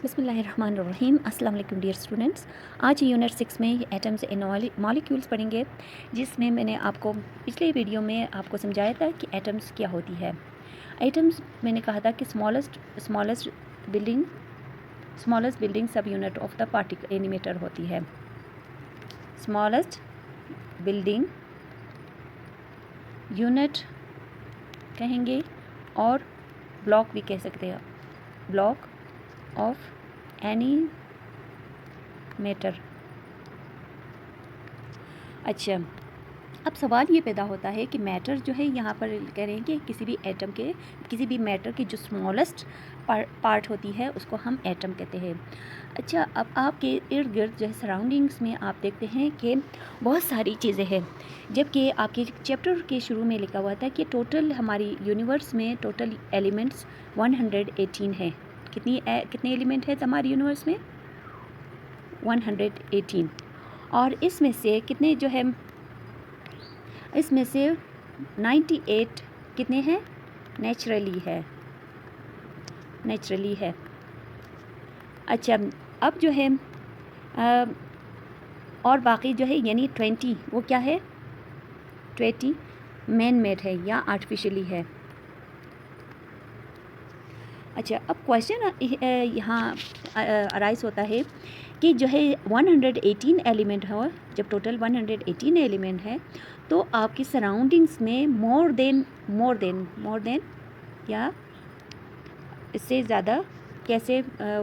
बिस्मिल्लाहिर्रहमानिर्रहीम। अस्सलाम वालेकुम डियर स्टूडेंट्स। आज यूनिट 6 में एटम्स एंड मॉलिक्यूल्स पढ़ेंगे, जिसमें मैंने आपको पिछले वीडियो में आपको समझाया था कि एटम्स क्या होती है। एटम्स मैंने कहा था कि smallest building sub unit of the particle animator होती है। स्मॉलेस्ट बिल्डिंग यूनिट कहेंगे और ब्लॉक भी कह सकते हैं, ब्लॉक ऑफ एनी मैटर। अच्छा, अब सवाल ये पैदा होता है कि मैटर जो है यहाँ पर कह रहे हैं कि किसी भी एटम के, किसी भी मैटर की जो स्मॉलेस्ट पार्ट होती है उसको हम एटम कहते हैं। अच्छा, अब आपके इर्द गिर्द जो है सराउंडिंग्स में आप देखते हैं कि बहुत सारी चीज़ें हैं, जबकि आपके चैप्टर के शुरू में लिखा हुआ था कि टोटल हमारी यूनिवर्स में टोटल एलिमेंट्स 118 हैं। कितने एलिमेंट हैं हमारे यूनिवर्स में? 118। और इसमें से कितने जो है, इसमें से 98 कितने हैं? नेचुरली है। अच्छा, अब जो है और बाकी जो है यानी 20 वो क्या है? 20 मैन मेड है या आर्टिफिशियली है। अच्छा, अब क्वेश्चन यहाँ अराइज होता है कि जो है 118 एलिमेंट हो, जब टोटल 118 एलिमेंट है तो आपकी सराउंडिंग्स में मोर देन या इससे ज़्यादा कैसे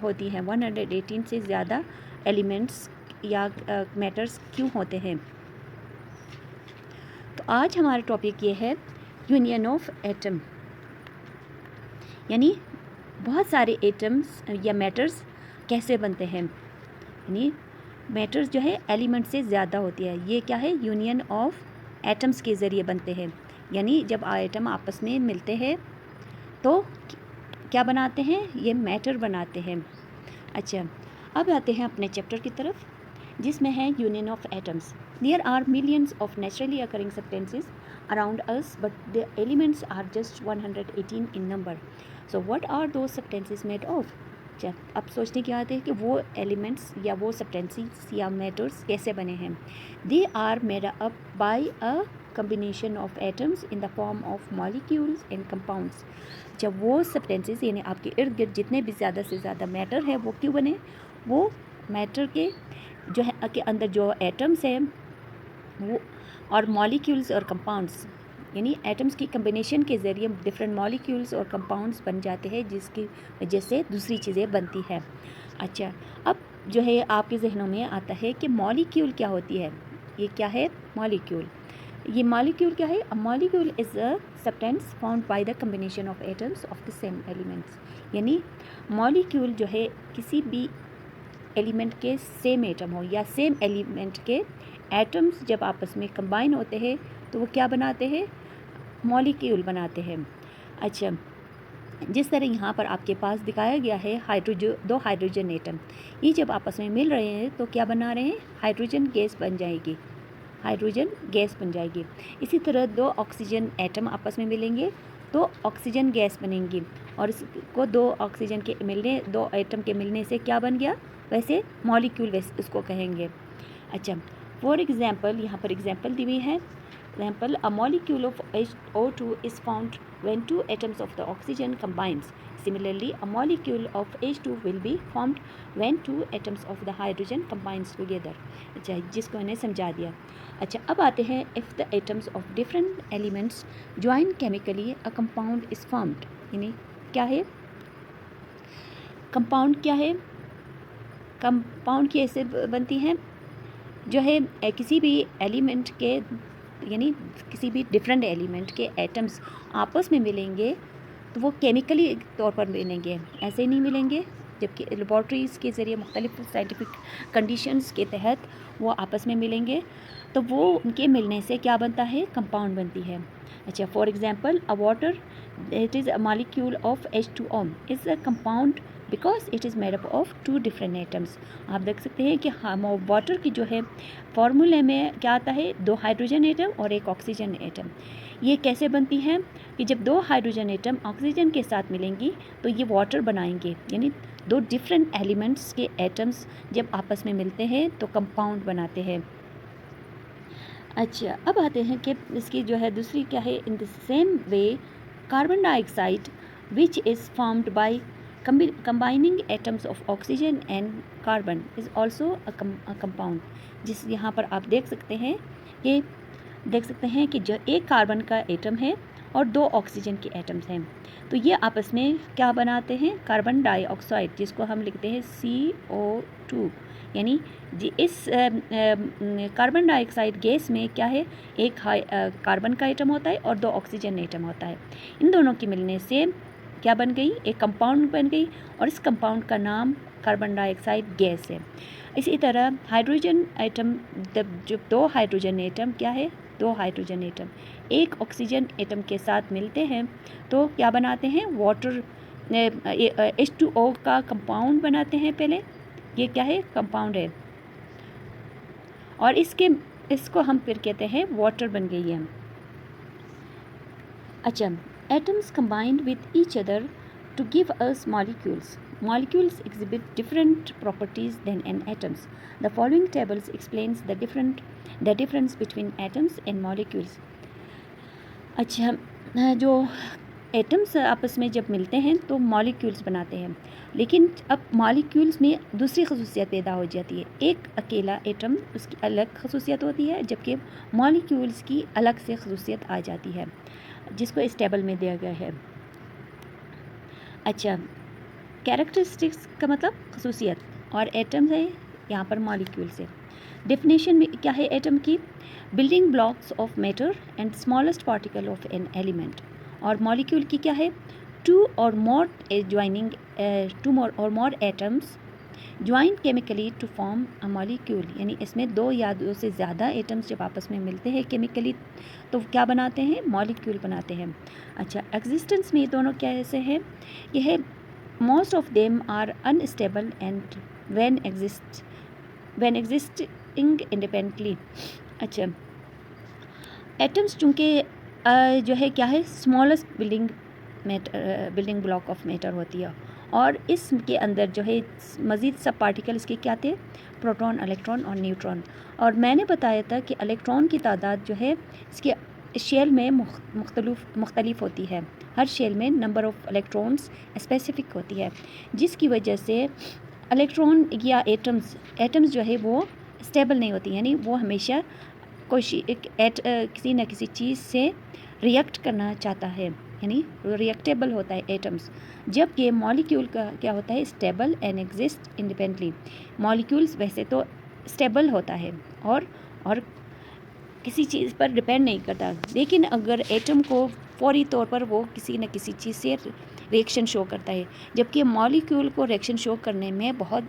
होती हैं? 118 से ज़्यादा एलिमेंट्स या मैटर्स क्यों होते हैं? तो आज हमारा टॉपिक ये है यूनियन ऑफ एटम, यानी बहुत सारे एटम्स या मैटर्स कैसे बनते हैं, यानी मैटर्स जो है एलिमेंट से ज़्यादा होती है। ये क्या है? यूनियन ऑफ एटम्स के ज़रिए बनते हैं, यानी जब एटम आपस में मिलते हैं तो क्या बनाते हैं? ये मैटर बनाते हैं। अच्छा, अब आते हैं अपने चैप्टर की तरफ, जिसमें है union of atoms. There are millions of naturally occurring substances around us, but the elements are just 118 in number. So what are those substances made of? अब सोचने की बात है कि वो एलिमेंट्स या वो सब्सटेंसेस या मैटर्स कैसे बने हैं। They are made up by a combination of atoms in the form of molecules and compounds। जब वो सब्सटेंसेस यानी आपके इर्द गिर्द जितने भी ज़्यादा से ज़्यादा मैटर है वो क्यों बने? वो मैटर के जो है के अंदर जो एटम्स हैं वो और मॉलिक्यूल्स और कंपाउंड्स, यानी एटम्स की कम्बिनेशन के ज़रिए डिफरेंट मॉलिक्यूल्स और कंपाउंड्स बन जाते हैं, जिसकी वजह से दूसरी चीज़ें बनती है। अच्छा, अब जो है आपके जहनों में आता है कि मॉलिक्यूल क्या होती है। ये क्या है? मॉलिक्यूल। ये मॉलिक्यूल क्या है? A molecule is a substance found by the combination of atoms of the same elements. यानी मॉलिक्यूल जो है किसी भी एलिमेंट के सेम एटम हो या सेम एलिमेंट के एटम्स जब आपस में कंबाइन होते हैं तो वो क्या बनाते हैं? मॉलिक्यूल बनाते हैं। अच्छा, जिस तरह यहाँ पर आपके पास दिखाया गया है दो हाइड्रोजन एटम, ये जब आपस में मिल रहे हैं तो क्या बना रहे हैं? हाइड्रोजन गैस बन जाएगी। इसी तरह दो ऑक्सीजन एटम आपस में मिलेंगे तो ऑक्सीजन गैस बनेंगी, और इसको दो एटम के मिलने से क्या बन गया? वैसे मॉलिक्यूल वैसे उसको कहेंगे। अच्छा, फॉर एग्जाम्पल यहाँ पर एग्जाम्पल दी हुई है। Example, a molecule of HO2 is found when two atoms of the oxygen combines. Similarly, a molecule of H2 will be formed when two atoms of the hydrogen combines together. अच्छा, जिसको मैंने समझा दिया। अच्छा, अब आते हैं if the atoms of different elements join chemically, a compound is formed. यानी क्या है? कंपाउंड क्या है? कंपाउंड कैसे बनती हैं? जो है किसी भी एलिमेंट के, यानी किसी भी डिफरेंट एलिमेंट के एटम्स आपस में मिलेंगे तो वो केमिकली तौर पर मिलेंगे, ऐसे नहीं मिलेंगे। जबकि लेबॉर्ट्रीज़ के ज़रिए मुख्तलिफ साइंटिफिक कंडीशंस के तहत वो आपस में मिलेंगे तो वो उनके मिलने से क्या बनता है? कंपाउंड बनती है। अच्छा, for example, a water it is a molecule of H2O is a compound because it is made up of two different atoms. आप देख सकते हैं कि हम वाटर की जो है फार्मूले में क्या आता है? दो हाइड्रोजन एटम और एक ऑक्सीजन एटम। ये कैसे बनती हैं? कि जब दो हाइड्रोजन एटम ऑक्सीजन के साथ मिलेंगी तो ये वाटर बनाएंगे, यानी दो डिफरेंट एलिमेंट्स के एटम्स जब आपस में मिलते हैं तो कंपाउंड बनाते हैं। अच्छा, अब आते हैं कि इसकी जो है दूसरी क्या है, in the same way carbon dioxide which is formed by combining atoms of oxygen and carbon is also a compound। जिस यहाँ पर आप देख सकते हैं कि जो एक कार्बन का एटम है और दो ऑक्सीजन के एटम्स हैं, तो ये आपस में क्या बनाते हैं, कार्बन डाइऑक्साइड, जिसको हम लिखते हैं CO2। यानी इस कार्बन डाइऑक्साइड गैस में क्या है, एक कार्बन का एटम होता है और दो ऑक्सीजन एटम होता है। इन दोनों के मिलने से क्या बन गई, एक कंपाउंड बन गई, और इस कंपाउंड का नाम कार्बन डाइऑक्साइड गैस है। इसी तरह हाइड्रोजन एटम, जो दो हाइड्रोजन एटम क्या है, दो हाइड्रोजन एटम एक ऑक्सीजन एटम के साथ मिलते हैं तो क्या बनाते हैं, वाटर H2O का कंपाउंड बनाते हैं। पहले ये क्या है, कंपाउंड है, और इसको हम फिर कहते हैं वाटर बन गई है। अच्छा, atoms combined with each other to give us molecules. Molecules exhibit different properties than an atoms. The following tables explains the difference between atoms and molecules. अच्छा, जो एटम्स आपस में जब मिलते हैं तो मॉलिक्यूल्स बनाते हैं, लेकिन अब मॉलिक्यूल्स में दूसरी खसूसियत पैदा हो जाती है। एक अकेला एटम उसकी अलग खसूसियत होती है, जबकि मॉलिक्यूल्स की अलग से खसूसियत आ जाती है, जिसको इस टेबल में दिया गया है। अच्छा, कैरेक्टरिस्टिक्स का मतलब खसूसियत, और एटम है यहाँ पर मॉलिक्यूल्स है। डेफिनेशन में क्या है एटम की, building blocks of matter and smallest particle of an element. और मॉलिक्यूल की क्या है, टू और more atoms join chemically to form a molecule. यानी इसमें दो या दो से ज़्यादा एटम्स जब आपस में मिलते हैं केमिकली तो क्या बनाते हैं, मॉलिक्यूल बनाते हैं। अच्छा, एग्जिस्टेंस में दोनों कैसे हैं, यह है most of them are unstable and when existing independently. अच्छा, एटम्स चूँकि जो है क्या है, smallest building block of matter होती है, और इसके अंदर जो है मज़ीद सब पार्टिकल्स के क्या थे, प्रोटॉन, इलेक्ट्रॉन और न्यूट्रॉन। और मैंने बताया था कि इलेक्ट्रॉन की तादाद जो है इसके शेल में मुख्तलिफ होती है। हर शेल में नंबर ऑफ़ इलेक्ट्रॉन्स स्पेसिफिक होती है, जिसकी वजह से इलेक्ट्रॉन या एटम्स जो है वो स्टेबल नहीं होती, यानी वो हमेशा किसी न किसी चीज़ से रिएक्ट करना चाहता है, यानी रिएक्टेबल होता है एटम्स। जबकि मॉलिक्यूल का क्या होता है, stable and exist independently. Molecules वैसे तो स्टेबल होता है और किसी चीज़ पर डिपेंड नहीं करता, लेकिन अगर एटम को फौरी तौर पर वो किसी न किसी चीज़ से रिएक्शन शो करता है, जबकि मॉलिक्यूल को रिएक्शन शो करने में बहुत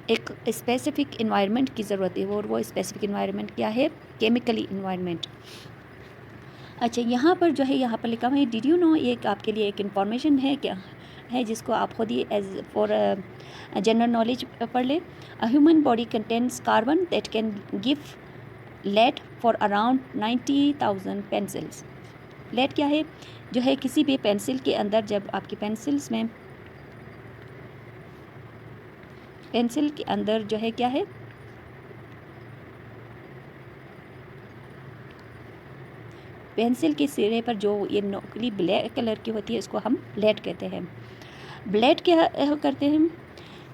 एक स्पेसिफिक इन्वायरमेंट की ज़रूरत है, और वो स्पेसिफिक इन्वायरमेंट क्या है, केमिकली इन्वायरमेंट। अच्छा, यहाँ पर जो है यहाँ पर लिखा हुआ है, डिड यू नो, ये आपके लिए एक इन्फॉर्मेशन है क्या है, जिसको आप खुद ही एज फॉर जनरल नॉलेज पढ़ लें। A human body contains carbon that can give lead for around 90,000 pencils. Lead क्या है, जो है किसी भी पेंसिल के अंदर, जब आपकी पेंसिल के अंदर जो है क्या है, पेंसिल के सिरे पर जो ये नोकली ब्लैक कलर की होती है, इसको हम लेड कहते हैं। ब्लेड क्या करते हैं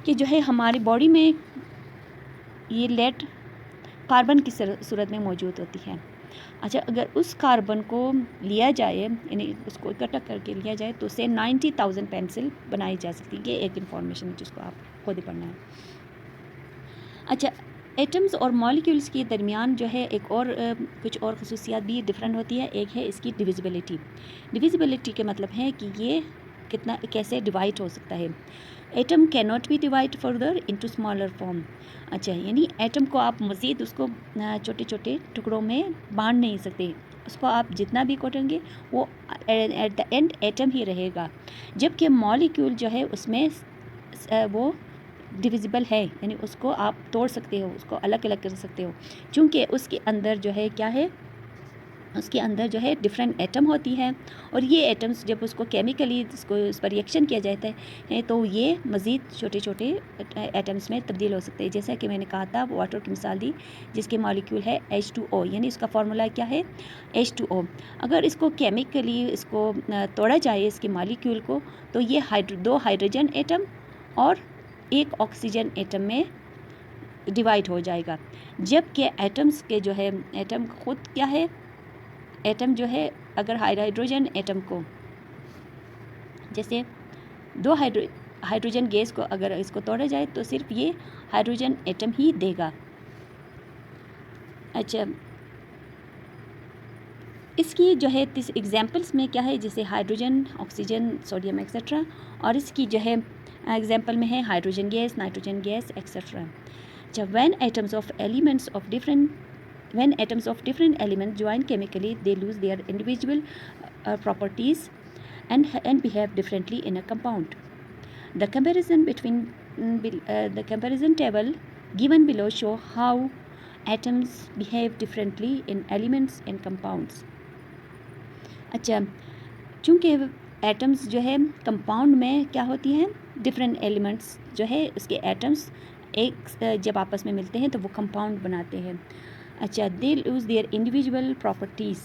कि जो है हमारी बॉडी में ये लेड कार्बन की सूरत में मौजूद होती है। अच्छा, अगर उस कार्बन को लिया जाए, यानी उसको इकट्ठा करके लिया जाए, तो उससे 90,000 पेंसिल बनाई जा सकती है। ये एक इन्फॉर्मेशन जिसको आप खुद ही पढ़ना है। अच्छा, एटम्स और मॉलिक्यूल्स के दरमियान जो है एक और कुछ और खसूसियात भी डिफरेंट होती है। एक है इसकी डिविजिबिलिटी। डिविजिबिलिटी के मतलब है कि ये कैसे डिवाइड हो सकता है। Atom can not be divide further into smaller form. अच्छा, यानी एटम को आप मज़ीद उसको छोटे छोटे टुकड़ों में बांट नहीं सकते, उसको आप जितना भी काटेंगे वो एट द एंड एटम ही रहेगा। जबकि मॉलिक्यूल जो है उसमें वो डिविजिबल है, यानी उसको आप तोड़ सकते हो, उसको अलग अलग कर सकते हो, क्योंकि उसके अंदर जो है क्या है, उसके अंदर जो है डिफरेंट एटम होती है, और ये एटम्स जब उसको केमिकली उस पर रिएक्शन किया जाता है तो ये मज़ीद छोटे छोटे एटम्स में तब्दील हो सकते हैं। जैसा कि मैंने कहा था, वाटर की मिसाल दी जिसके मॉलिक्यूल है H2O, यानी इसका फार्मूला क्या है H2O। अगर इसको केमिकली इसको तोड़ा जाए इसके मॉलिक्यूल को, तो ये दो हाइड्रोजन एटम और एक ऑक्सीजन एटम में डिवाइड हो जाएगा। जबकि एटम्स के जो है एटम खुद क्या है, एटम जो है अगर हाइड्रोजन एटम को, जैसे दो हाइड्रोजन गैस को अगर इसको तोड़ा जाए तो सिर्फ ये हाइड्रोजन एटम ही देगा। अच्छा, इसकी जो है एग्जांपल्स में क्या है, जैसे हाइड्रोजन, ऑक्सीजन, सोडियम एक्सेट्रा, और इसकी जो है एग्जांपल में है hydrogen gas, nitrogen gas etcetera. जब when atoms of different elements join chemically, they lose their individual properties and behave differently in a compound. The comparison table given below show how atoms behave differently in elements and compounds. अच्छा, चूँकि atoms जो है compound में क्या होती हैं, different elements जो है उसके एटम्स एक जब आपस में मिलते हैं तो वो कंपाउंड बनाते हैं। अच्छा, they lose their individual properties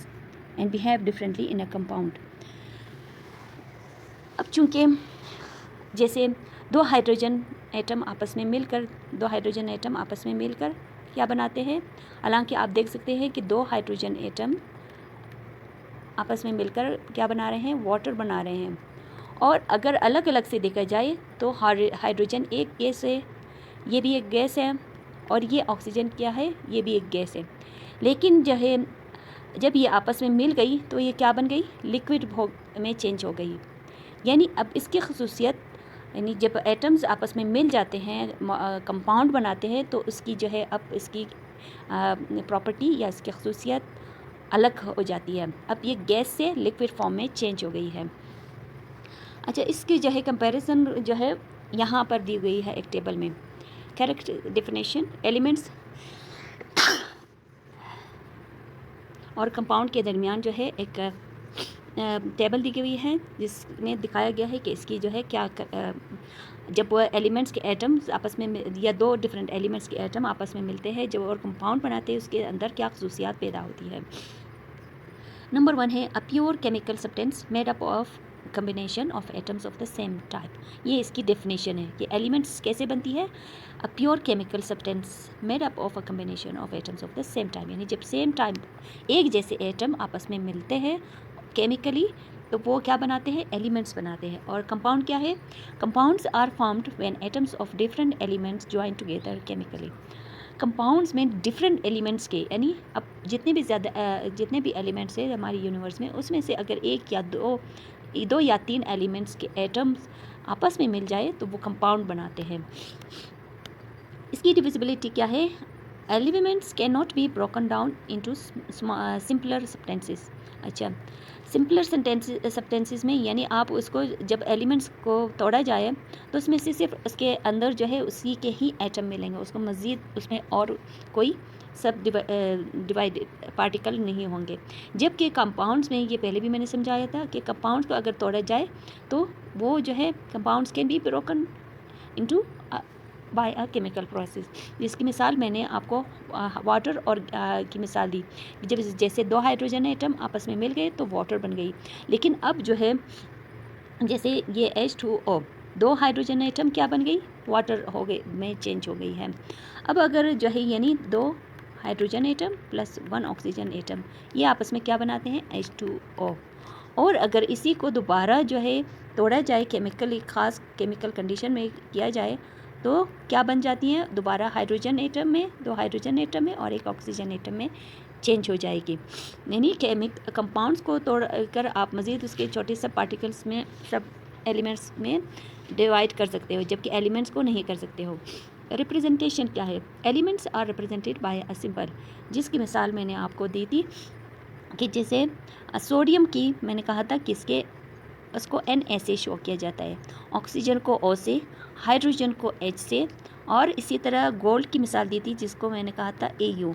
and behave differently in a compound. अब चूँकि जैसे दो हाइड्रोजन एटम आपस में मिलकर क्या बनाते हैं, हालांकि आप देख सकते हैं कि दो हाइड्रोजन एटम आपस में मिलकर क्या बना रहे हैं, वाटर बना रहे हैं। और अगर अलग अलग से देखा जाए तो हाइड्रोजन एक गैस है, ये भी एक गैस है, और ये ऑक्सीजन क्या है, ये भी एक गैस है। लेकिन जो है जब ये आपस में मिल गई तो ये क्या बन गई, लिक्विड में चेंज हो गई। यानी अब इसकी खसूसियत, यानी जब एटम्स आपस में मिल जाते हैं कंपाउंड बनाते हैं तो उसकी जो है अब इसकी प्रॉपर्टी या इसकी खसूसियत अलग हो जाती है। अब ये गैस से लिक्विड फॉर्म में चेंज हो गई है। अच्छा, इसकी जो है कंपैरिजन जो है यहाँ पर दी गई है एक टेबल में। कैरेक्टर डेफिनेशन, एलिमेंट्स और कंपाउंड के दरमियान जो है एक टेबल दी गई है जिसमें दिखाया गया है कि इसकी जो है क्या जब वो एलिमेंट्स के एटम्स आपस में या दो डिफरेंट एलिमेंट्स के एटम आपस में मिलते हैं जब और कंपाउंड बनाते हैं उसके अंदर क्या खसूसियात पैदा होती है। नंबर 1 है a pure chemical substance made up of combination of atoms of the same type. ये इसकी डेफिनेशन है कि एलिमेंट्स कैसे बनती है, a pure chemical substance made up of a combination of atoms of the same type, यानी जब same time एक जैसे एटम आपस में मिलते हैं केमिकली तो वो क्या बनाते हैं, एलिमेंट्स बनाते हैं। और कंपाउंड क्या है, compounds are formed when atoms of different elements join together chemically. Compounds में डिफरेंट एलिमेंट्स के, यानी अब जितने भी एलिमेंट्स हैं हमारे यूनिवर्स में उसमें से अगर एक या दो या तीन एलिमेंट्स के एटम्स आपस में मिल जाए तो वो कंपाउंड बनाते हैं। इसकी डिविजिबिलिटी क्या है, elements can not be broken down into simpler substances. अच्छा, सिंपलर सब्सटेंसेस में यानी आप उसको जब एलिमेंट्स को तोड़ा जाए तो उसमें से सिर्फ उसके अंदर जो है उसी के ही एटम मिलेंगे, उसको मज़ीद उसमें और कोई सब डिवाइड पार्टिकल नहीं होंगे। जबकि कंपाउंड्स में ये पहले भी मैंने समझाया था कि कंपाउंड्स को अगर तोड़ा जाए तो वो जो है compounds can be broken into bye a chemical process. जिसकी मिसाल मैंने आपको वाटर और की मिसाल दी, जब जैसे दो हाइड्रोजन एटम आपस में मिल गए तो वाटर बन गई। लेकिन अब जो है जैसे ये H2O, दो हाइड्रोजन एटम क्या बन गई, वाटर हो गई में चेंज हो गई है। अब अगर जो है यानी दो hydrogen atom plus 1 oxygen atom ये आपस में क्या बनाते हैं, H2O। और अगर इसी को दोबारा जो है तोड़ा जाए केमिकली, ख़ास केमिकल कंडीशन में किया जाए तो क्या बन जाती हैं, दोबारा हाइड्रोजन एटम में, दो हाइड्रोजन एटम में और एक ऑक्सीजन एटम में चेंज हो जाएगी। यानी कंपाउंड्स को तोड़कर आप मज़ीद उसके छोटे सब पार्टिकल्स में, सब एलिमेंट्स में डिवाइड कर सकते हो, जबकि एलिमेंट्स को नहीं कर सकते हो। रिप्रेजेंटेशन क्या है, elements are represented by a symbol, जिसकी मिसाल मैंने आपको दी थी कि जैसे सोडियम की मैंने कहा था किसके, उसको Na से शो किया जाता है, ऑक्सीजन को O से, हाइड्रोजन को H से, और इसी तरह गोल्ड की मिसाल दी थी जिसको मैंने कहा था Au।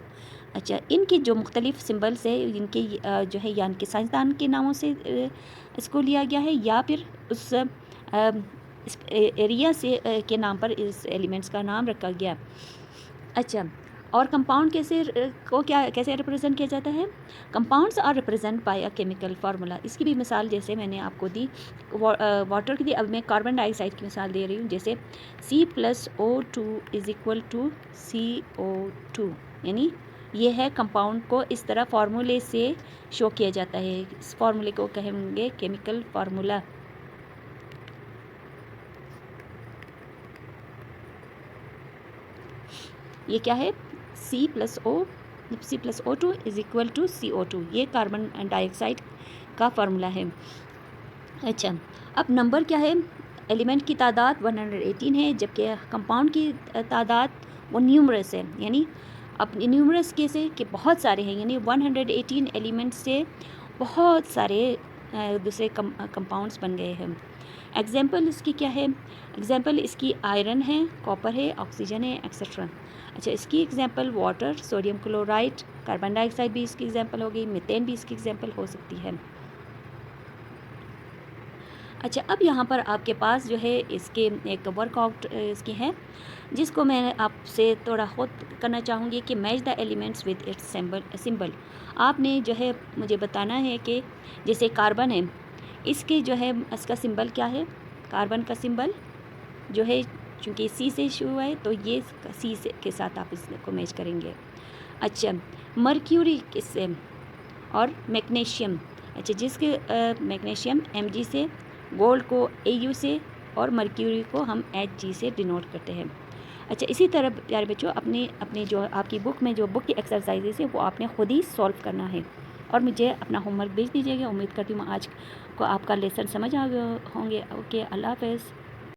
अच्छा, इनके जो मुख्तलिफ़ सिंबल्स है इनके जो है या इनके साइंसदान के नामों से इसको लिया गया है या फिर उस एरिया से के नाम पर इस एलिमेंट्स का नाम रखा गया। अच्छा, और कंपाउंड कैसे रिप्रेजेंट किया जाता है? Compounds are represent by a chemical formula. इसकी भी मिसाल जैसे मैंने आपको दी वाटर की दी, अब मैं कार्बन डाइऑक्साइड की मिसाल दे रही हूँ। जैसे C+O2 is equal to CO2, यानी ये है कंपाउंड को इस तरह फार्मूले से शो किया जाता है। इस फार्मूले को कहेंगे केमिकल फार्मूला। ये क्या है? C+O2 is equal to CO2, ये कार्बन डाइऑक्साइड का फार्मूला है। अच्छा, अब नंबर क्या है? एलिमेंट की तादाद 118 है, जबकि कंपाउंड की तादाद वो न्यूमरस है, यानी अब न्यूमरस कैसे कि बहुत सारे हैं, यानी 118 एलिमेंट से बहुत सारे दूसरे कंपाउंड्स बन गए हैं। एग्जाम्पल इसकी क्या है? एग्जाम्पल इसकी आयरन है, कॉपर है, ऑक्सीजन है, एक्सेट्रा। अच्छा, इसकी example water, sodium chloride, carbon dioxide भी इसकी एग्जाम्पल हो गई, मीथेन भी इसकी एग्जाम्पल हो सकती है। अच्छा, अब यहाँ पर आपके पास जो है इसके एक वर्कआउट इसकी है, जिसको मैं आपसे थोड़ा खुद करना चाहूँगी कि match the elements with its symbol. आपने जो है मुझे बताना है कि जैसे कार्बन है, इसके जो है इसका सिंबल क्या है? कार्बन का सिंबल जो है, चूँकि C से शुरू है तो ये C से के साथ आप इसको मैच करेंगे। अच्छा, मर्क्यूरी किससे? और मैग्नीशियम। अच्छा, जिसके मैग्नीशियम Mg से, गोल्ड को Au से और मर्क्यूरी को हम Hg से डिनोट करते हैं। अच्छा, इसी तरह प्यारे बच्चों अपने जो आपकी बुक में जो बुक की एक्सरसाइजेस है वो आपने खुद ही सॉल्व करना है और मुझे अपना होमवर्क भेज दीजिएगा। उम्मीद करती हूँ आज को आपका लेसन समझ आ गए होंगे। ओके, अल्लाह हाफ़िज़।